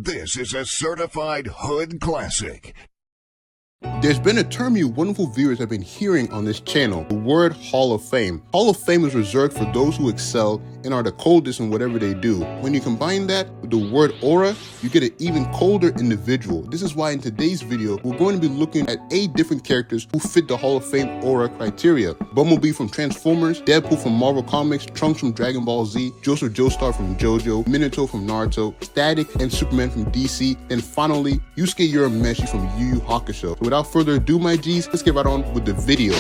This is a certified hood classic. There's been a term you wonderful viewers have been hearing on this channel, the word Hall of Fame. Hall of Fame is reserved for those who excel and are the coldest in whatever they do. When you combine that with the word aura, you get an even colder individual. This is why in today's video, we're going to be looking at 8 different characters who fit the Hall of Fame aura criteria. Bumblebee from Transformers, Deadpool from Marvel Comics, Trunks from Dragon Ball Z, Joestar from JoJo, Minato from Naruto, Static and Superman from DC, and finally, Yusuke Urameshi from YU YU Hakusho. So without further ado, my G's, let's get right on with the video.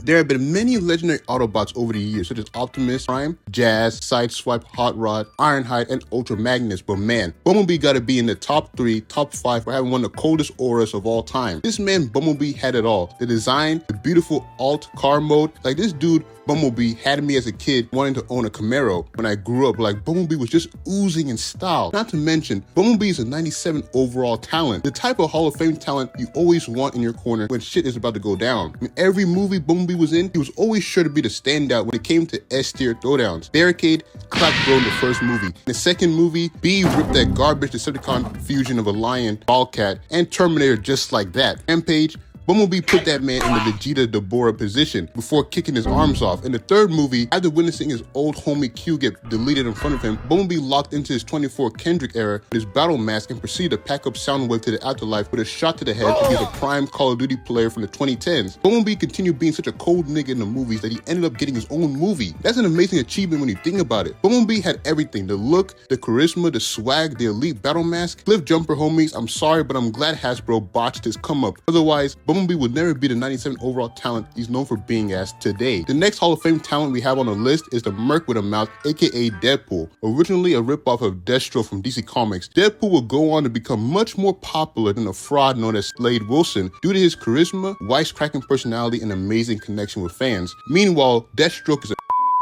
There have been many legendary Autobots over the years, such as Optimus Prime, Jazz, Sideswipe, Hot Rod, Ironhide, and Ultra Magnus, but man, Bumblebee gotta be in the top 3, top 5 for having one of the coldest auras of all time. This man, Bumblebee, had it all. The design, the beautiful alt car mode, like this dude, Bumblebee, had me as a kid wanting to own a Camaro. When I grew up, like Bumblebee was just oozing in style. Not to mention, Bumblebee is a 97 overall talent. The type of Hall of Fame talent you always want in your corner when shit is about to go down. In every movie Bumblebee was in, he was always sure to be the standout when it came to S-tier throwdowns. Barricade, clap bro in the first movie. In the second movie, B ripped that garbage Decepticon fusion of a lion, Ballcat, and Terminator just like that. Rampage, Bumblebee put that man in the Vegeta Deborah position before kicking his arms off. In the third movie, after witnessing his old homie Q get deleted in front of him, Bumblebee locked into his 24 Kendrick era with his battle mask and proceeded to pack up Soundwave to the afterlife with a shot to the head to be the prime Call of Duty player from the 2010s. Bumblebee continued being such a cold nigga in the movies that he ended up getting his own movie. That's an amazing achievement when you think about it. Bumblebee had everything: the look, the charisma, the swag, the elite battle mask. Cliff Jumper homies, I'm sorry, but I'm glad Hasbro botched his come up. Otherwise, Bumblebee would never be the 97 overall talent he's known for being as today. The next Hall of Fame talent we have on the list is the Merc with a Mouth, aka Deadpool. Originally a ripoff of Destro from DC Comics, Deadpool would go on to become much more popular than a fraud known as Slade Wilson due to his charisma, wisecracking personality, and amazing connection with fans. Meanwhile, Deathstroke is a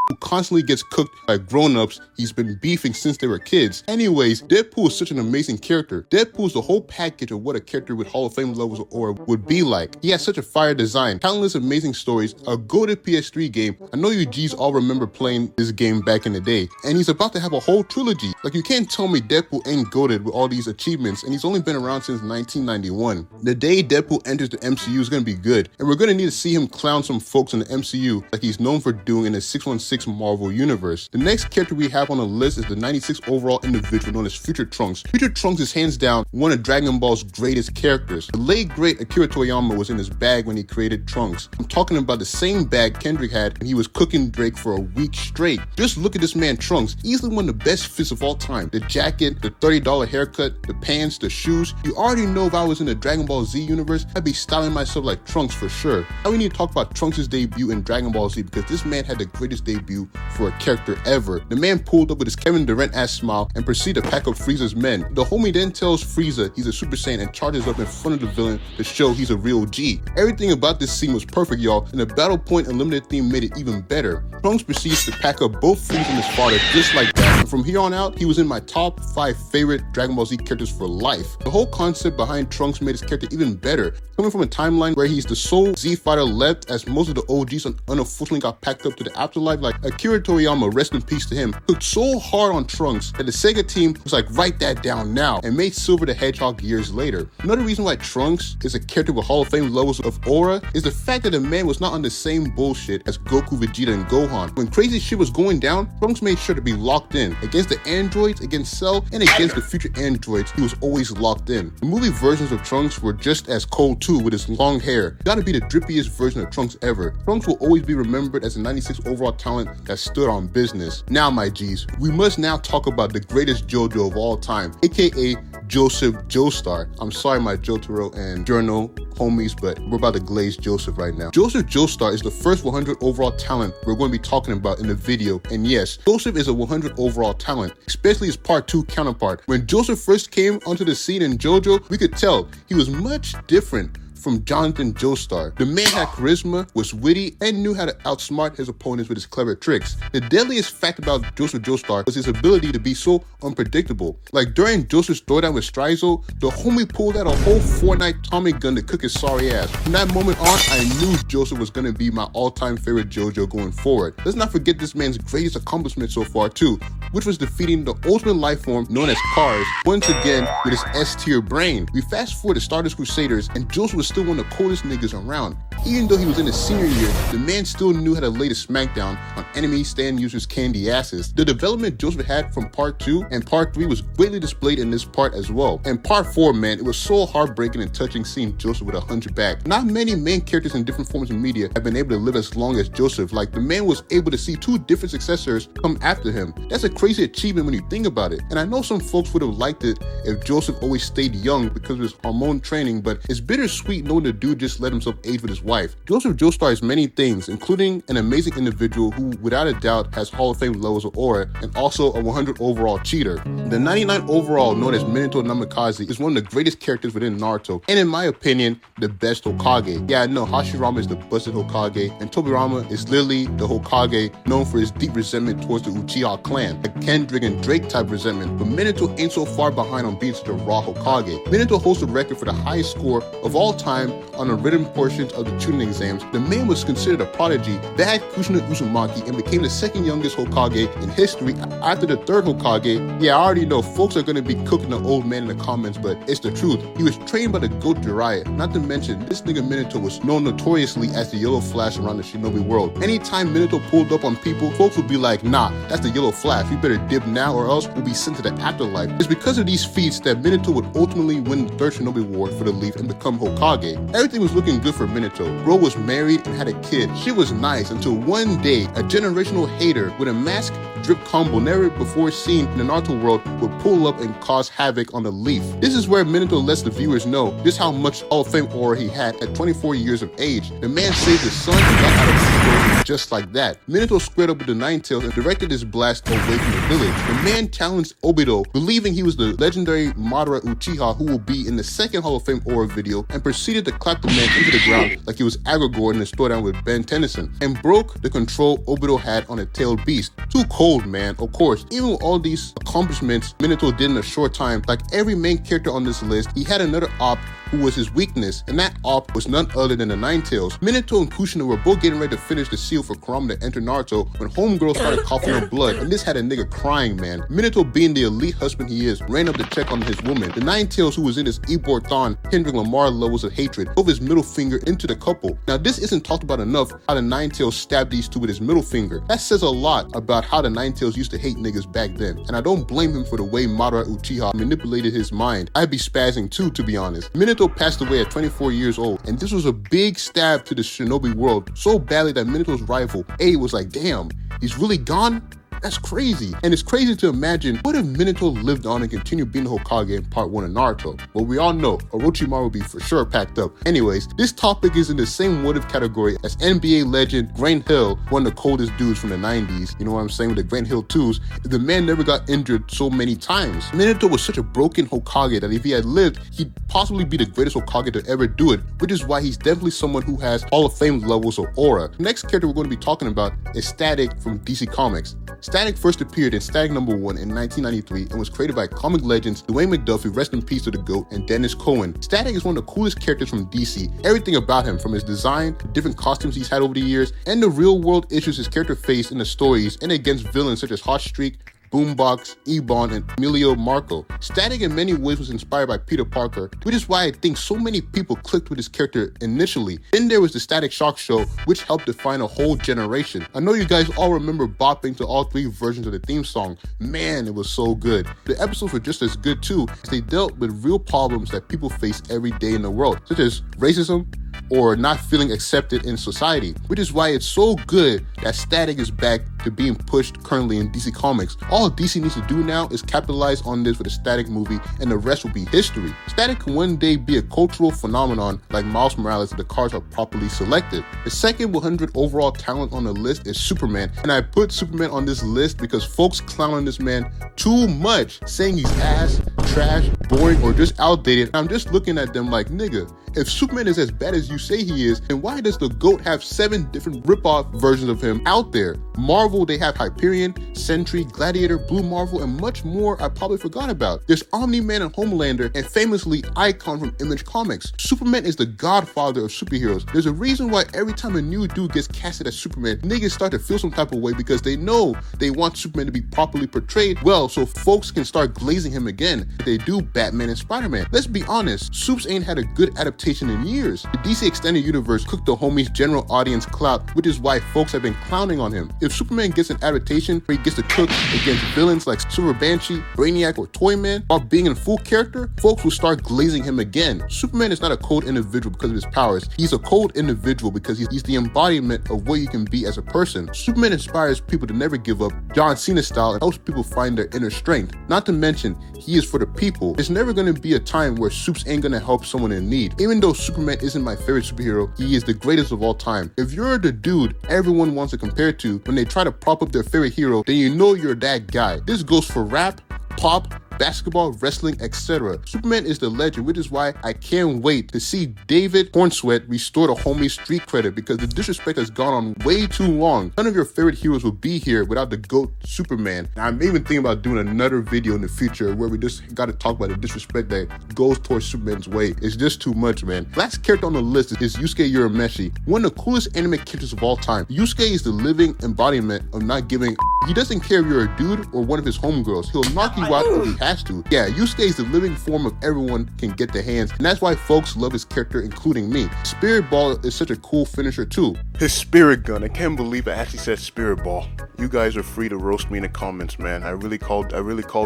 who constantly gets cooked by grown-ups he's been beefing since they were kids. Anyways, Deadpool is such an amazing character. Deadpool is the whole package of what a character with Hall of Fame levels of aura would be like. He has such a fire design, countless amazing stories, a goated PS3 game. I know you G's all remember playing this game back in the day, and he's about to have a whole trilogy. Like, you can't tell me Deadpool ain't goated with all these achievements, and he's only been around since 1991. The day Deadpool enters the MCU is gonna be good, and we're gonna need to see him clown some folks in the MCU like he's known for doing in the 616 Marvel Universe. The next character we have on the list is the 96 overall individual known as Future Trunks. Future Trunks is hands down one of Dragon Ball's greatest characters. The late great Akira Toriyama was in his bag when he created Trunks. I'm talking about the same bag Kendrick had when he was cooking Drake for a week straight. Just look at this man Trunks, easily one of the best fits of all time. The jacket, the $30 haircut, the pants, the shoes. You already know if I was in the Dragon Ball Z universe, I'd be styling myself like Trunks for sure. Now we need to talk about Trunks' debut in Dragon Ball Z because this man had the greatest debut for a character ever. The man pulled up with his Kevin Durant-ass smile and proceeded to pack up Frieza's men. The homie then tells Frieza he's a Super Saiyan and charges up in front of the villain to show he's a real G. Everything about this scene was perfect, y'all, and the Battle Point Unlimited theme made it even better. Trunks proceeds to pack up both Frieza and his father just like that, and from here on out, he was in my top 5 favorite Dragon Ball Z characters for life. The whole concept behind Trunks made his character even better. Coming from a timeline where he's the sole Z fighter left, as most of the OGs unfortunately got packed up to the afterlife, like Akira Toriyama, rest in peace to him, cooked so hard on Trunks that the Sega team was like, write that down now, and made Silver the Hedgehog years later. Another reason why Trunks is a character with Hall of Fame levels of aura is the fact that the man was not on the same bullshit as Goku, Vegeta, and Gohan. When crazy shit was going down, Trunks made sure to be locked in. Against the androids, against Cell, and against the future androids, he was always locked in. The movie versions of Trunks were just as cold too, with his long hair. Gotta be the drippiest version of Trunks ever. Trunks will always be remembered as a 96 overall talent that stood on business. Now, my G's, we must now talk about the greatest JoJo of all time, aka Joseph Joestar. I'm sorry, my Jotaro and Journal homies, but we're about to glaze Joseph right now. Joseph Joestar is the first 100 overall talent we're going to be talking about in the video, and yes, Joseph is a 100 overall talent, especially his part 2 counterpart. When Joseph first came onto the scene in JoJo, we could tell he was much different from Jonathan Joestar. The man had charisma, was witty, and knew how to outsmart his opponents with his clever tricks. The deadliest fact about Joseph Joestar was his ability to be so unpredictable. Like during Joseph's throwdown with Strizo, the homie pulled out a whole Fortnite Tommy gun to cook his sorry ass. From that moment on, I knew Joseph was gonna be my all-time favorite JoJo going forward. Let's not forget this man's greatest accomplishment so far too, which was defeating the ultimate life form known as Cars, once again with his S-tier brain. We fast forward to Stardust Crusaders, and Joseph was still one of the coldest niggas around. Even though he was in his senior year, the man still knew how to lay the smackdown on enemy stand users' candy asses. The development Joseph had from part 2 and part 3 was greatly displayed in this part as well. And part 4, man, it was so heartbreaking and touching seeing Joseph with a hunchback. Not many main characters in different forms of media have been able to live as long as Joseph. Like, the man was able to see 2 different successors come after him. That's a crazy achievement when you think about it. And I know some folks would have liked it if Joseph always stayed young because of his hormone training, but it's bittersweet knowing the dude just let himself age with his wife. Joseph Joestar is many things, including an amazing individual who, without a doubt, has Hall of Fame levels of aura, and also a 100 overall cheater. The 99 overall, known as Minato Namikaze, is one of the greatest characters within Naruto, and in my opinion, the best Hokage. Yeah, I know Hashirama is the busted Hokage, and Tobirama is literally the Hokage known for his deep resentment towards the Uchiha clan, a Kendrick and Drake type resentment, but Minato ain't so far behind on being such a raw Hokage. Minato holds the record for the highest score of all time on the written portions of the tuning exams. The man was considered a prodigy, bagged Kushina Uzumaki, and became the second youngest Hokage in history after the third Hokage. Yeah, I already know folks are gonna be cooking the old man in the comments, but it's the truth. He was trained by the GOATED Jiraiya. Not to mention, this nigga Minato was known notoriously as the Yellow Flash around the Shinobi world. Anytime Minato pulled up on people, folks would be like, nah, that's the Yellow Flash. We better dip now or else we'll be sent to the afterlife. It's because of these feats that Minato would ultimately win the third Shinobi War for the leaf and become Hokage. Everything was looking good for Minato. Bro was married and had a kid. Shit was nice until one day, a generational hater with a mask drip combo never before seen in the Naruto world would pull up and cause havoc on the leaf. This is where Minato lets the viewers know just how much Hall of Fame aura he had at 24 years of age. The man saved his son and got out of the just like that. Minato squared up with the Nine Tails and directed his blast away from the village. The man challenged Obito, believing he was the legendary Madara Uchiha who will be in the second Hall of Fame aura video, and proceeded to clap the man into the ground like he was Agregor in the throwdown with Ben Tennyson, and broke the control Obito had on a tailed beast. Too cold, man. Of course, even with all these accomplishments Minato did in a short time, like every main character on this list, he had another op who was his weakness, and that op was none other than the Nine Tails. Minato and Kushina were both getting ready to finish the seal for Kurama to enter Naruto when homegirl started coughing up blood, and this had a nigga crying, man. Minato, being the elite husband he is, ran up to check on his woman. The Nine Tails, who was in his Ebor Thon, hindering Lamar levels of hatred, drove his middle finger into the couple. Now, this isn't talked about enough, how the Nine Tails stabbed these two with his middle finger. That says a lot about how the Nine Tails used to hate niggas back then, and I don't blame him for the way Madara Uchiha manipulated his mind. I'd be spazzing too, to be honest. Minato passed away at 24 years old, and this was a big stab to the Shinobi world, so badly that Minato's rival, A, was like, damn, he's really gone? That's crazy. And it's crazy to imagine, what if Minato lived on and continued being the Hokage in part 1 of Naruto? Well, we all know Orochimaru would be for sure packed up. Anyways, this topic is in the same what if category as NBA legend Grant Hill, one of the coldest dudes from the 90s. You know what I'm saying, with the Grant Hill 2s. The man never got injured so many times. Minato was such a broken Hokage that if he had lived, he'd possibly be the greatest Hokage to ever do it, which is why he's definitely someone who has Hall of Fame levels of aura. The next character we're going to be talking about is Static from DC Comics. Static first appeared in Static #1 in 1993 and was created by comic legends Dwayne McDuffie, rest in peace to the GOAT, and Dennis Cohen. Static is one of the coolest characters from DC. Everything about him, from his design, the different costumes he's had over the years, and the real world issues his character faced in the stories and against villains such as Hot Streak, Boombox, Ebon, and Emilio Marco. Static in many ways was inspired by Peter Parker, which is why I think so many people clicked with his character initially. Then there was the Static Shock Show, which helped define a whole generation. I know you guys all remember bopping to all 3 versions of the theme song. Man, it was so good. The episodes were just as good too, as they dealt with real problems that people face every day in the world, such as racism, or not feeling accepted in society, which is why it's so good that Static is back to being pushed currently in DC Comics. All DC needs to do now is capitalize on this with a Static movie, and the rest will be history. Static can one day be a cultural phenomenon like Miles Morales if the cards are properly selected. The second 100 overall talent on the list is Superman, and I put Superman on this list because folks clown on this man too much, saying he's ass, trash, boring, or just outdated. I'm just looking at them like, nigga, If Superman is as bad as you say he is, then why does the GOAT have 7 different rip-off versions of him out there? Marvel, they have Hyperion, Sentry, Gladiator, Blue Marvel, and much more I probably forgot about. There's Omni-Man and Homelander, and famously Icon from Image Comics. Superman is the godfather of superheroes. There's a reason why every time a new dude gets casted as Superman, niggas start to feel some type of way because they know they want Superman to be properly portrayed well so folks can start glazing him again. They do Batman and Spider-Man. Let's be honest, Supes ain't had a good adaptation in years. The DC Extended Universe cooked the homie's general audience clout, which is why folks have been clowning on him. If Superman gets an adaptation where he gets to cook against villains like Silver Banshee, Brainiac, or Toyman, while being in full character, folks will start glazing him again. Superman is not a cold individual because of his powers. He's a cold individual because he's the embodiment of what you can be as a person. Superman inspires people to never give up, John Cena style, and helps people find their inner strength. Not to mention, he is for the people. There's never going to be a time where Supes ain't going to help someone in need. Even though Superman isn't my favorite superhero, he is the greatest of all time. If you're the dude everyone wants to compare to when they try to prop up their favorite hero, then you know you're that guy. This goes for rap, pop, basketball, wrestling, etc. Superman is the legend, which is why I can't wait to see David Cornsweat restore the homie street credit because the disrespect has gone on way too long. None of your favorite heroes will be here without the GOAT Superman. Now, I'm even thinking about doing another video in the future where we just got to talk about the disrespect that goes towards Superman's way. It's just too much, man. Last character on the list is Yusuke Urameshi, one of the coolest anime characters of all time. Yusuke is the living embodiment of not giving a. He doesn't care if you're a dude or one of his homegirls. He'll knock you out if he has to. Yeah, Yusuke is the living form of everyone can get their hands, and that's why folks love his character, including me. Spirit Ball is such a cool finisher too. His Spirit Gun, I can't believe I actually said Spirit Ball. You guys are free to roast me in the comments, man. I really called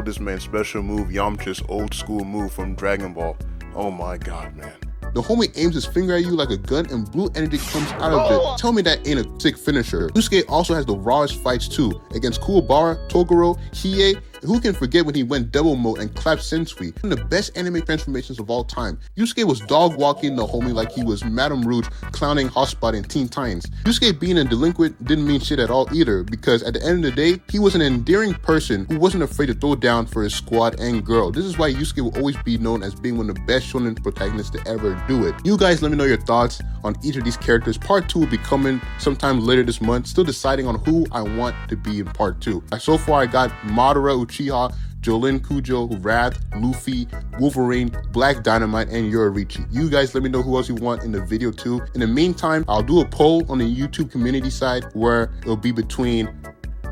this man's special move Yamcha's old school move from Dragon Ball. Oh my god, man. The homie aims his finger at you like a gun and blue energy comes out of it. Tell me that ain't a sick finisher. Yusuke also has the rawest fights too, against Kuwabara, Toguro, Hiei, and who can forget when he went double mode and clapped Sensui, one of the best anime transformations of all time. Yusuke was dog walking the homie like he was Madame Rouge clowning Hotspot in Teen Titans. Yusuke being a delinquent didn't mean shit at all either, because at the end of the day, he was an endearing person who wasn't afraid to throw down for his squad and girl. This is why Yusuke will always be known as being one of the best shonen protagonists to ever do it. You guys let me know your thoughts on each of these characters. Part 2 will be coming sometime later this month. Still deciding on who I want to be in part 2. So far I got Madara Uchiha, Jolin Kujo, Wrath, Luffy, Wolverine, Black Dynamite, and Yoruichi. You guys let me know who else you want in the video too. In the meantime, I'll do a poll on the YouTube community side where it'll be between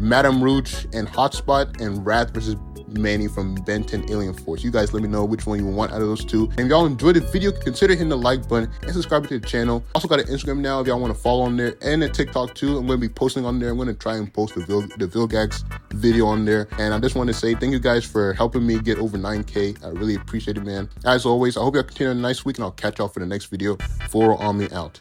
Madame Rouge and Hotspot and Wrath versus Manny from Ben 10 Alien Force. You guys let me know which one you want out of those two. And if y'all enjoyed the video, consider hitting the like button and subscribing to the channel. Also got an Instagram now if y'all want to follow on there, and a TikTok too. I'm going to be posting on there. I'm going to try and post the Vilgax video on there. And I just want to say thank you guys for helping me get over 9K. I really appreciate it, man. As always, I hope y'all continue a nice week, and I'll catch y'all for the next video. VoroAMI out.